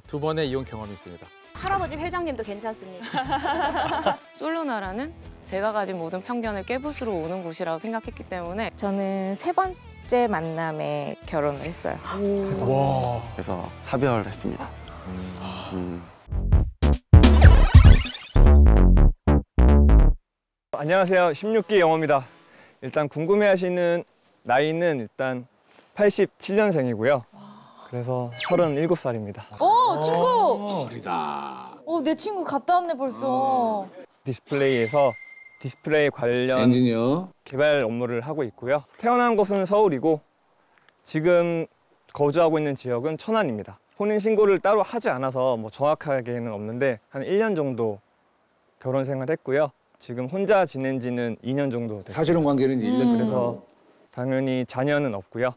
두 번의 이혼 경험이 있습니다. 할아버지 회장님도 괜찮습니다. 솔로나라는 제가 가진 모든 편견을 깨부수러 오는 곳이라고 생각했기 때문에 저는 세 번째 만남에 결혼을 했어요. 와. 그래서 사별했습니다. 안녕하세요. 16기 영호입니다. 일단 궁금해하시는 나이는 일단 87년생이고요. 그래서 37살입니다. 오, 친구! 어리다. 내 친구 갔다 왔네, 벌써. 디스플레이에서 디스플레이 관련 엔지니어. 개발 업무를 하고 있고요. 태어난 곳은 서울이고 지금 거주하고 있는 지역은 천안입니다. 혼인신고를 따로 하지 않아서 뭐 정확하게는 없는데 한 1년 정도 결혼 생활했고요. 지금 혼자 지낸 지는 2년 정도 됐어요. 사실혼 관계는 이제 1년 그래서 당연히 자녀는 없고요.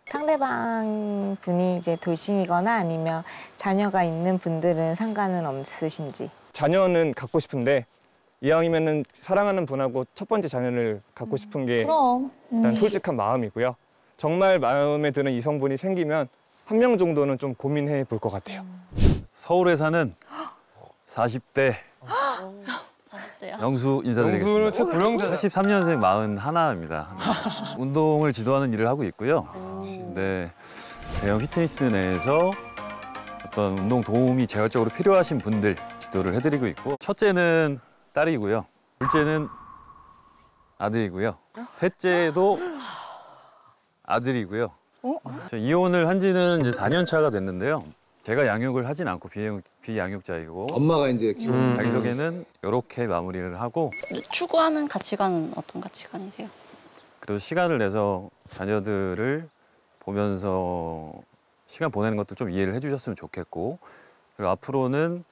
상대방 분이 이제 돌싱이거나 아니면 자녀가 있는 분들은 상관은 없으신지. 자녀는 갖고 싶은데 이왕이면은 사랑하는 분하고 첫 번째 자녀를 갖고 싶은 게 그럼. 일단 솔직한 마음이고요. 정말 마음에 드는 이성분이 생기면 한 명 정도는 좀 고민해 볼 것 같아요. 서울에 사는 40대 40대요? 영수 인사드리겠습니다. 영수는 제 고령자. 83년생 41입니다. 운동을 지도하는 일을 하고 있고요. 네, 대형 피트니스 내에서 어떤 운동 도움이 재활적으로 필요하신 분들 지도를 해드리고 있고, 첫째는 딸이고요, 둘째는 아들이고요, 셋째도 아들이고요. 저 이혼을 한 지는 이제 4년 차가 됐는데요. 제가 양육을 하진 않고 비양육자이고, 엄마가 이제 키우는 자기소개는 이렇게 마무리를 하고, 추구하는 가치관은 어떤 가치관이세요? 그래도 시간을 내서 자녀들을 보면서 시간 보내는 것도 좀 이해를 해주셨으면 좋겠고, 그리고 앞으로는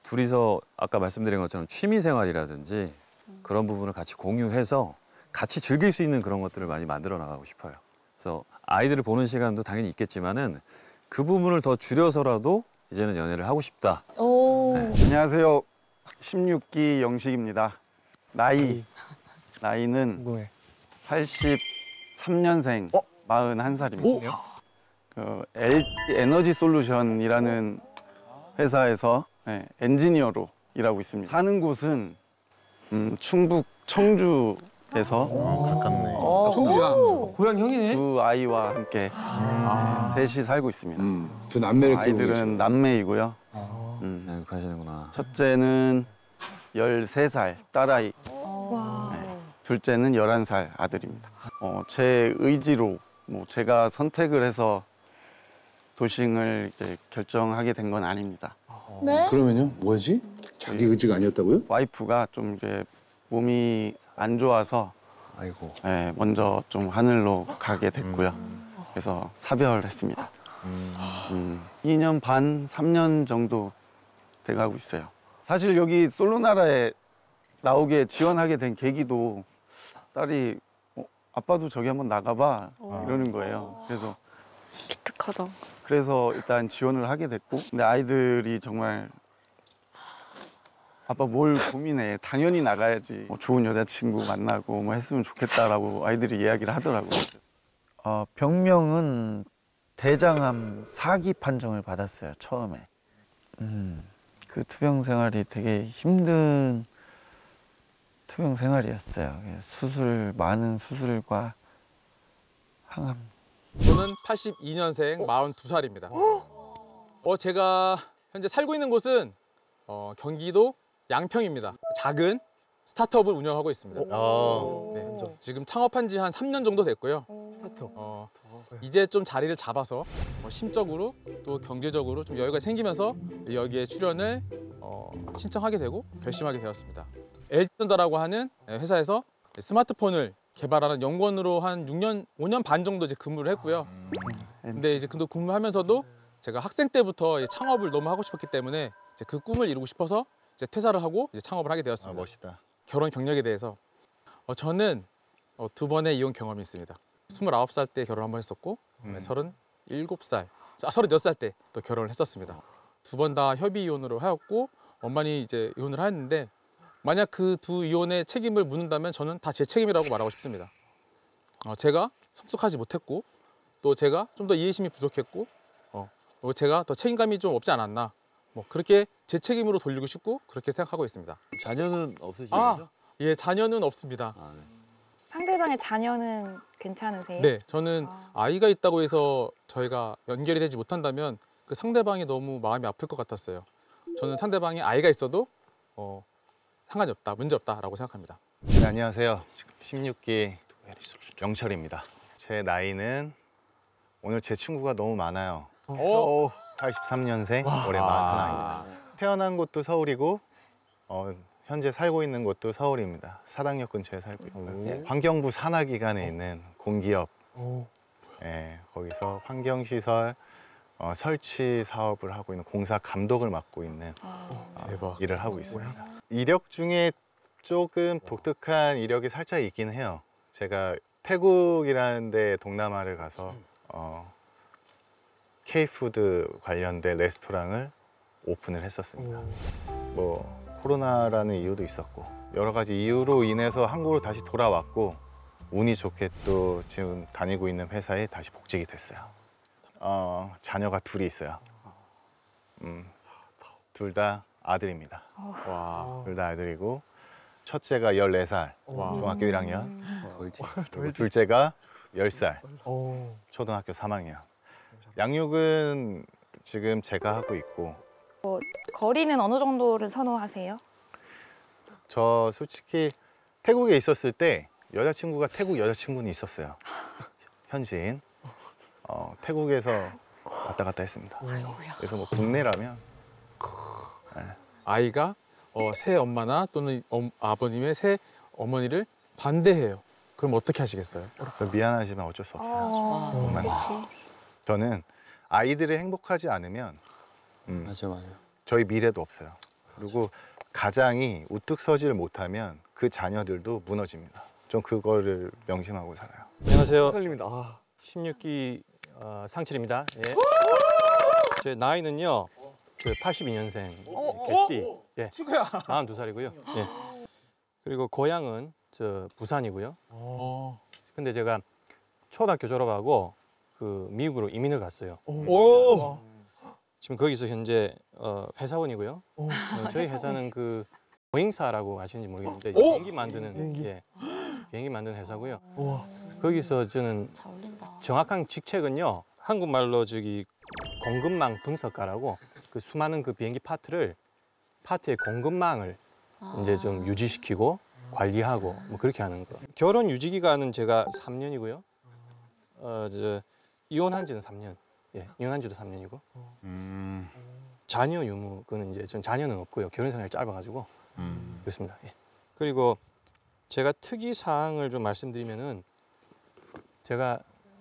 둘이서 아까 말씀드린 것처럼 취미 생활이라든지 그런 부분을 같이 공유해서 같이 즐길 수 있는 그런 것들을 많이 만들어 나가고 싶어요. 그래서 아이들을 보는 시간도 당연히 있겠지만은 그 부분을 더 줄여서라도 이제는 연애를 하고 싶다. 오. 네. 안녕하세요. 16기 영식입니다. 나이는 궁금해. 83년생 41살입니다. 그 에너지 솔루션이라는 회사에서 엔지니어로 일하고 있습니다. 사는 곳은 충북 청주에서 가깝네. 청주야. 고향 형이네. 두 아이와 함께 셋이 살고 있습니다. 두 남매를 키우고 아이들은 계시고. 남매이고요. 양육하시는구나. 첫째는 13살 딸아이, 둘째는 11살 아들입니다. 제 의지로 제가 선택을 해서 돌싱을 이제 결정하게 된 건 아닙니다. 네? 그러면요? 뭐지? 자기 의지가 아니었다고요? 와이프가 좀 이제 몸이 안 좋아서 아이고. 먼저 좀 하늘로 가게 됐고요. 그래서 사별했습니다. 2년 반, 3년 정도 돼가고 있어요. 사실 여기 솔로나라에 나오게 지원하게 된 계기도 딸이 아빠도 저기 한번 나가봐 이러는 거예요. 그래서 기특하다. 그래서 일단 지원을 하게 됐고, 근데 아이들이 정말 아빠 뭘 고민해, 당연히 나가야지, 좋은 여자친구 만나고 했으면 좋겠다라고 아이들이 이야기를 하더라고요. 병명은 대장암 4기 판정을 받았어요, 처음에. 그 투병 생활이 되게 힘든 투병 생활이었어요. 많은 수술과 항암. 저는 82년생 42살입니다. 제가 현재 살고 있는 곳은 경기도 양평입니다. 작은 스타트업을 운영하고 있습니다. 네, 지금 창업한 지 한 3년 정도 됐고요. 이제 좀 자리를 잡아서 심적으로 또 경제적으로 좀 여유가 생기면서 여기에 출연을 신청하게 되고 결심하게 되었습니다. 엘튼더라고 하는 회사에서 스마트폰을 개발하는 연구원으로 한 5년 반 정도 이제 근무를 했고요. 근데 이제 그 근무하면서도 제가 학생 때부터 창업을 너무 하고 싶었기 때문에 이제 그 꿈을 이루고 싶어서 이제 퇴사를 하고 이제 창업을 하게 되었습니다. 멋있다. 결혼 경력에 대해서 저는 두 번의 이혼 경험이 있습니다. 29살 때 결혼 한번 했었고 36살 때 또 결혼을 했었습니다. 두 번 다 협의 이혼으로 하였고 원만히 이제 이혼을 하였는데, 만약 그 두 이혼의 책임을 묻는다면 저는 다 제 책임이라고 말하고 싶습니다. 제가 성숙하지 못했고 또 제가 좀 더 이해심이 부족했고 제가 더 책임감이 좀 없지 않았나. 뭐 그렇게 제 책임으로 돌리고 싶고 그렇게 생각하고 있습니다. 자녀는 없으신 아, 거죠? 예, 자녀는 없습니다. 아, 네. 상대방의 자녀는 괜찮으세요? 네, 저는 아이가 있다고 해서 저희가 연결이 되지 못한다면 그 상대방이 너무 마음이 아플 것 같았어요. 저는 상대방이 아이가 있어도 상관이 없다, 문제 없다라고 생각합니다. 네, 안녕하세요. 16기 영철입니다. 제 나이는 오늘 제 친구가 너무 많아요. 83년생, 올해 41입니다. 태어난 곳도 서울이고 현재 살고 있는 곳도 서울입니다. 사당역 근처에 살고 있고요. 환경부 산하기관에 있는 공기업, 거기서 환경시설 설치 사업을 하고 있는 공사 감독을 맡고 있는 대박. 일을 하고 있습니다. 이력 중에 조금 독특한 이력이 살짝 있긴 해요. 제가 태국이라는 데 동남아를 가서 K푸드 관련된 레스토랑을 오픈을 했었습니다. 뭐 코로나라는 이유도 있었고 여러 가지 이유로 인해서 한국으로 다시 돌아왔고 운이 좋게 또 지금 다니고 있는 회사에 다시 복직이 됐어요. 자녀가 둘이 있어요. 둘 다 아들입니다. 둘 다 아들이고 첫째가 14살, 중학교 1학년. 그리고 둘째가 10살, 초등학교 3학년. 양육은 지금 제가 하고 있고. 거리는 어느 정도를 선호하세요? 저 솔직히 태국에 있었을 때 여자친구가 태국 여자친구는 있었어요. 현지인. 태국에서 왔다 갔다 했습니다. 그래서 뭐 국내라면 아이가 새 엄마나 또는 아버님의 새 어머니를 반대해요. 그럼 어떻게 하시겠어요? 저 미안하지만 어쩔 수 없어요. 정말. 그렇지. 저는 아이들이 행복하지 않으면 맞아요. 저희 미래도 없어요. 그리고 가장이 우뚝 서지를 못하면 그 자녀들도 무너집니다. 좀 그거를 명심하고 살아요. 안녕하세요. 헷갈립니다. 16기 상칠입니다. 예. 제 나이는요. 저 82년생 개띠. 예. 친구야. 42살이고요. 예. 그리고 고향은 저 부산이고요. 근데 제가 초등학교 졸업하고 그 미국으로 이민을 갔어요. 지금 거기서 현재 회사원이고요. 저희 회사는 그 보잉사라고 아시는지 모르겠는데 비행기 만드는 비행기 만드는 회사고요. 거기서 저는 잘 어울린다. 정확한 직책은요. 한국말로 저기 공급망 분석가라고 그 수많은 그 비행기 파트의 공급망을 이제 좀 유지시키고 관리하고 뭐 그렇게 하는 거. 결혼 유지 기간은 제가 3년이고요. 저 이혼한 지는 3년. 예, 이혼한 지도 3년이고. 자녀 유무 그는 이제 전 자녀는 없고요. 결혼 생활이 짧아가지고 그렇습니다. 예. 그리고 제가 특이 사항을 좀 말씀드리면은 제가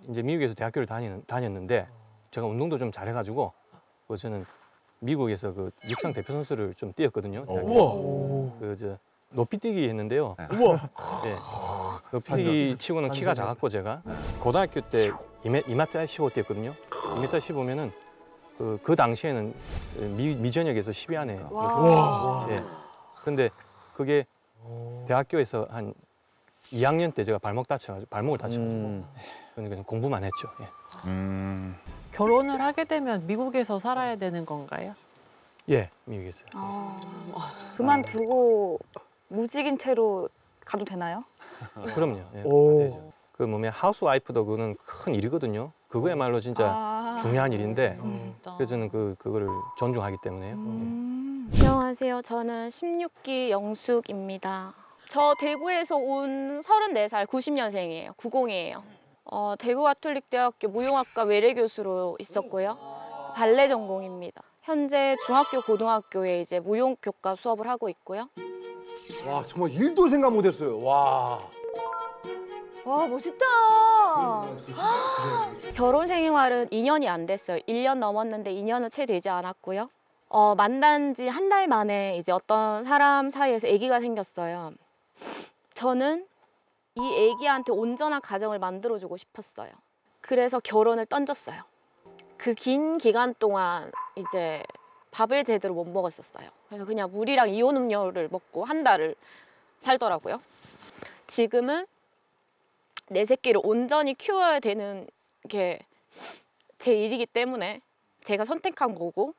이제 미국에서 대학교를 다녔는데 제가 운동도 좀 잘해가지고 저는 미국에서 그 육상 대표 선수를 좀 뛰었거든요. 그저 높이뛰기 했는데요. 우와. 예. 높이뛰기 치고는 키가 작았고 제가 고등학교 때 2m 15 뛰었거든요. 2m 15면은 그 당시에는 미전역에서 10위 안에 들었어요. 예. 근데 그게 대학교에서 한 2학년 때 제가 발목을 다쳐가지고 그러니까 공부만 했죠. 예. 결혼을 하게 되면 미국에서 살아야 되는 건가요? 예, 미국에서. 그만두고 무직인 채로 가도 되나요? 그럼요. 예, 되죠. 그 뭐냐 하우스와이프도 그거는 큰 일이거든요. 그거야말로 진짜 중요한 일인데 그래서 저는 그거를 존중하기 때문에요. 안녕하세요. 저는 16기 영숙입니다. 저 대구에서 온 34살 90년생이에요. 90이에요. 대구 가톨릭대학교 무용학과 외래교수로 있었고요. 발레 전공입니다. 현재 중학교, 고등학교에 이제 무용교과 수업을 하고 있고요. 와 정말 일도 생각 못했어요. 와. 와 멋있다. 결혼 생활은 2년이 안 됐어요. 1년 넘었는데 2년은 채 되지 않았고요. 만난 지 한 달 만에 이제 어떤 사람 사이에서 아기가 생겼어요. 저는 이 아기한테 온전한 가정을 만들어주고 싶었어요. 그래서 결혼을 던졌어요. 그 긴 기간 동안 이제 밥을 제대로 못 먹었었어요. 그래서 그냥 물이랑 이온 음료를 먹고 한 달을 살더라고요. 지금은 내 새끼를 온전히 키워야 되는 게 제 일이기 때문에 제가 선택한 거고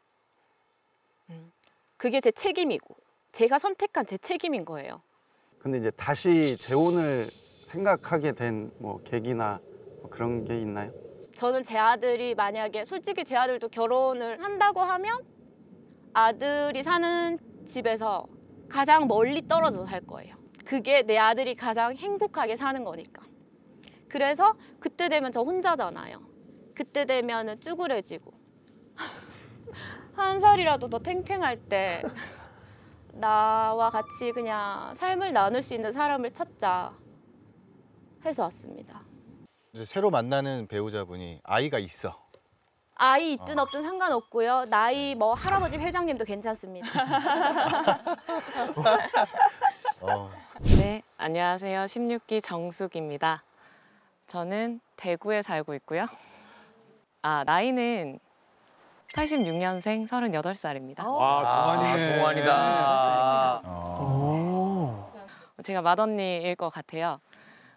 그게 제 책임이고 제가 선택한 제 책임인 거예요. 근데 이제 다시 재혼을 생각하게 된 뭐 계기나 뭐 그런 게 있나요? 저는 제 아들이 만약에 솔직히 제 아들도 결혼을 한다고 하면 아들이 사는 집에서 가장 멀리 떨어져서 살 거예요. 그게 내 아들이 가장 행복하게 사는 거니까. 그래서 그때 되면 저 혼자잖아요. 그때 되면은 쭈그레지고 한 살이라도 더 탱탱할 때 나와 같이 그냥 삶을 나눌 수 있는 사람을 찾자 해서 왔습니다. 이제 새로 만나는 배우자분이 아이가 있어. 아이 있든 없든 상관없고요. 나이 뭐 할아버지 회장님도 괜찮습니다. 네, 안녕하세요. 16기 정숙입니다. 저는 대구에 살고 있고요. 나이는 86년생 38살입니다. 와, 동안이네. 동안이다. 제가 맏언니일 것 같아요.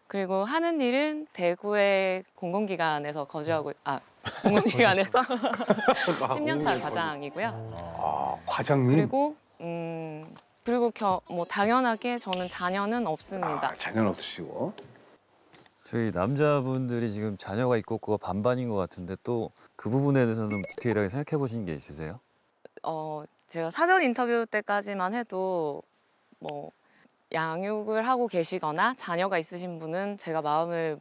그리고 하는 일은 대구의 공공기관에서 공공기관에서 10년차 과장이고요. 과장님? 그리고 뭐 당연하게 저는 자녀는 없습니다. 자녀는 없으시고. 저희 남자분들이 지금 자녀가 있고 그거 반반인 것 같은데 또 그 부분에 대해서는 디테일하게 생각해 보신 게 있으세요? 제가 사전 인터뷰 때까지만 해도 뭐 양육을 하고 계시거나 자녀가 있으신 분은 제가 마음을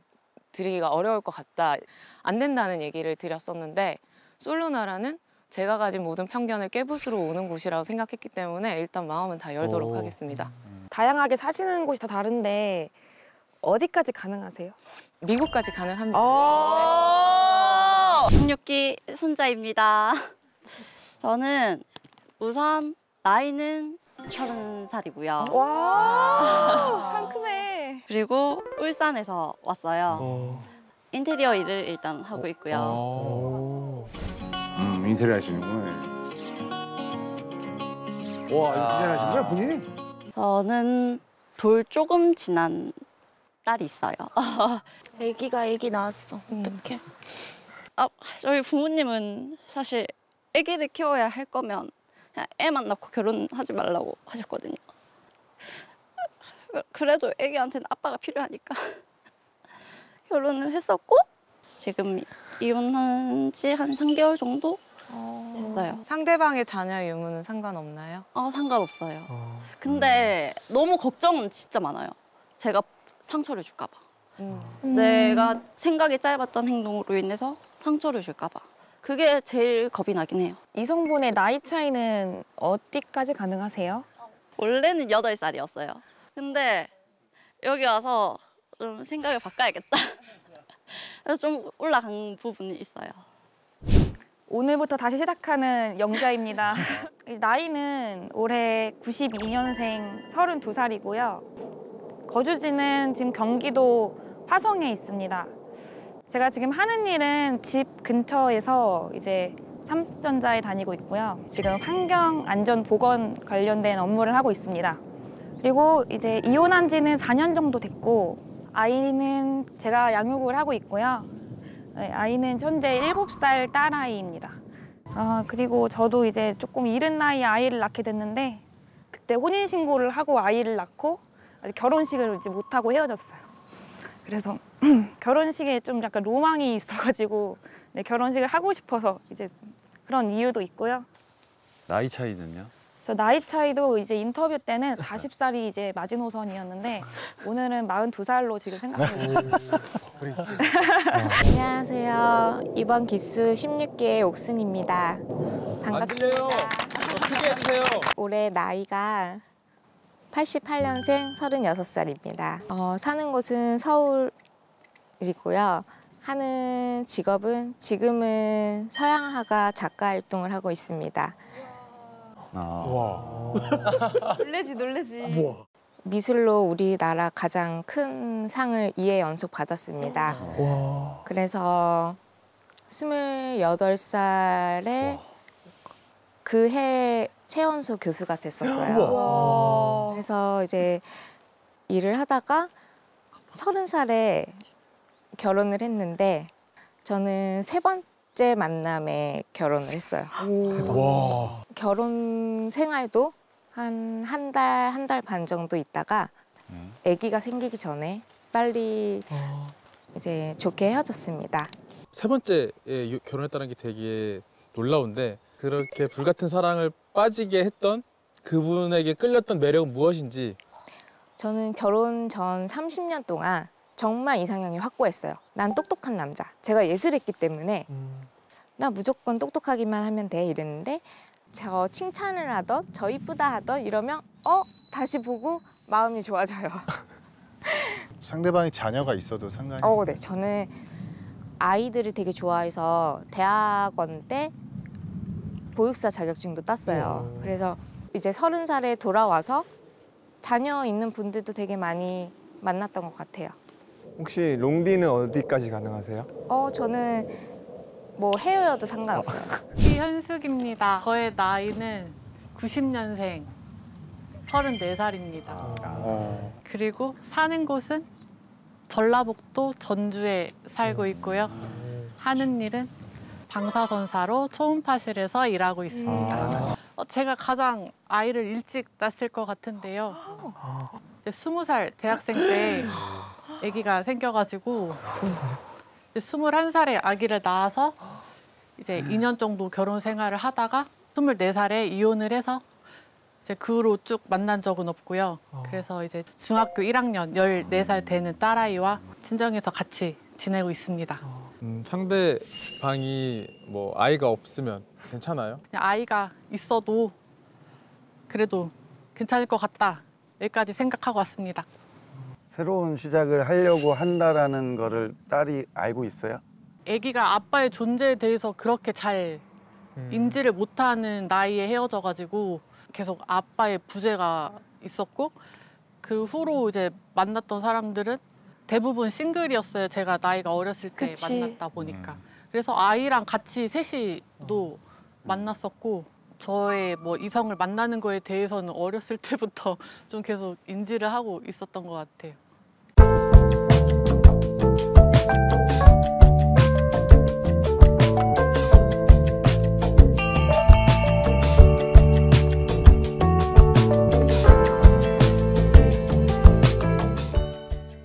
드리기가 어려울 것 같다, 안 된다는 얘기를 드렸었는데 솔로나라는 제가 가진 모든 편견을 깨부수러 오는 곳이라고 생각했기 때문에 일단 마음은 다 열도록 하겠습니다. 다양하게 사시는 곳이 다 다른데 어디까지 가능하세요? 미국까지 가능합니다. 16기 순자입니다. 저는 우선 나이는 30살이고요. 와, 상큼해. 그리고 울산에서 왔어요. 인테리어 일을 일단 하고 있고요. 인테리어 하시는구나. 와, 이거 디자인하신 거야, 본인이? 저는 돌 조금 지난 딸이 있어요. 애기 낳았어. 어떡해. 저희 부모님은 사실 아기를 키워야 할 거면 그냥 애만 낳고 결혼하지 말라고 하셨거든요. 그래도 아기한테는 아빠가 필요하니까 결혼을 했었고 지금 이혼한 지 한 3개월 정도 됐어요. 상대방의 자녀 유무는 상관없나요? 상관없어요. 근데 너무 걱정은 진짜 많아요. 제가 상처를 줄까 봐. 내가 생각이 짧았던 행동으로 인해서 상처를 줄까 봐. 그게 제일 겁이 나긴 해요. 이성분의 나이 차이는 어디까지 가능하세요? 원래는 8살이었어요. 근데 여기 와서 좀 생각을 바꿔야겠다. 그래서 좀 올라간 부분이 있어요. 오늘부터 다시 시작하는 영자입니다. 나이는 올해 92년생 32살이고요. 거주지는 지금 경기도 화성에 있습니다. 제가 지금 하는 일은 집 근처에서 이제 삼성전자에 다니고 있고요. 지금 환경 안전 보건 관련된 업무를 하고 있습니다. 그리고 이제 이혼한 지는 4년 정도 됐고 아이는 제가 양육을 하고 있고요. 네, 아이는 현재 7살 딸아이입니다. 그리고 저도 이제 조금 이른 나이에 아이를 낳게 됐는데 그때 혼인신고를 하고 아이를 낳고 아직 결혼식을 이제 못하고 헤어졌어요. 그래서 결혼식에 좀 약간 로망이 있어가지고 네, 결혼식을 하고 싶어서 이제 그런 이유도 있고요. 나이 차이는요? 저 나이 차이도 이제 인터뷰 때는 40살이 이제 마지노선이었는데 오늘은 42살로 지금 생각하고 있어요. 안녕하세요. 이번 기수 16기의 옥순입니다. 반갑습니다. 크게 해주세요. 올해 나이가 88년생 36살입니다. 사는 곳은 서울이고요. 하는 직업은 지금은 서양화가 작가 활동을 하고 있습니다. 놀래지. 미술로 우리나라 가장 큰 상을 2회 연속 받았습니다. 그래서 28살에 그 해 최연소 교수가 됐었어요. 그래서 이제 일을 하다가 30살에 결혼을 했는데 저는 세 번째 만남에 결혼을 했어요. 와. 결혼 생활도 한 달 반 정도 있다가 아기가 생기기 전에 빨리 이제 좋게 헤어졌습니다. 세 번째에 결혼했다는 게 되게 놀라운데 그렇게 불같은 사랑을 빠지게 했던 그분에게 끌렸던 매력은 무엇인지. 저는 결혼 전 30년 동안 정말 이상형이 확고했어요. 난 똑똑한 남자. 제가 예술했기 때문에 나 무조건 똑똑하기만 하면 돼 이랬는데 저 칭찬을 하던 저 이쁘다 하던 이러면 다시 보고 마음이 좋아져요. 상대방이 자녀가 있어도 상관이 네. 저는 아이들을 되게 좋아해서 대학원 때 보육사 자격증도 땄어요. 그래서 이제 30살에 돌아와서 자녀 있는 분들도 되게 많이 만났던 것 같아요. 혹시 롱디는 어디까지 가능하세요? 저는 뭐 헤어여도 상관없어요. 이현숙입니다. 저의 나이는 90년생 34살입니다. 그리고 사는 곳은 전라북도 전주에 살고 있고요. 하는 일은 방사선사로 초음파실에서 일하고 있습니다. 제가 가장 아이를 일찍 낳았을 것 같은데요. 20살 대학생 때 아기가 생겨가지고 21살에 아기를 낳아서 이제 2년 정도 결혼 생활을 하다가 24살에 이혼을 해서 이제 그 후로 쭉 만난 적은 없고요. 그래서 이제 중학교 1학년 14살 되는 딸아이와 친정에서 같이 지내고 있습니다. 상대방이 뭐 아이가 없으면 괜찮아요? 그냥 아이가 있어도 그래도 괜찮을 것 같다. 여기까지 생각하고 왔습니다. 새로운 시작을 하려고 한다라는 거를 딸이 알고 있어요? 아기가 아빠의 존재에 대해서 그렇게 잘 인지를 못하는 나이에 헤어져가지고 계속 아빠의 부재가 있었고 그 후로 이제 만났던 사람들은 대부분 싱글이었어요. 제가 나이가 어렸을 때 만났다 보니까. 그래서 아이랑 같이 셋이도 만났었고 저의 뭐 이성을 만나는 거에 대해서는 어렸을 때부터 좀 계속 인지를 하고 있었던 것 같아요.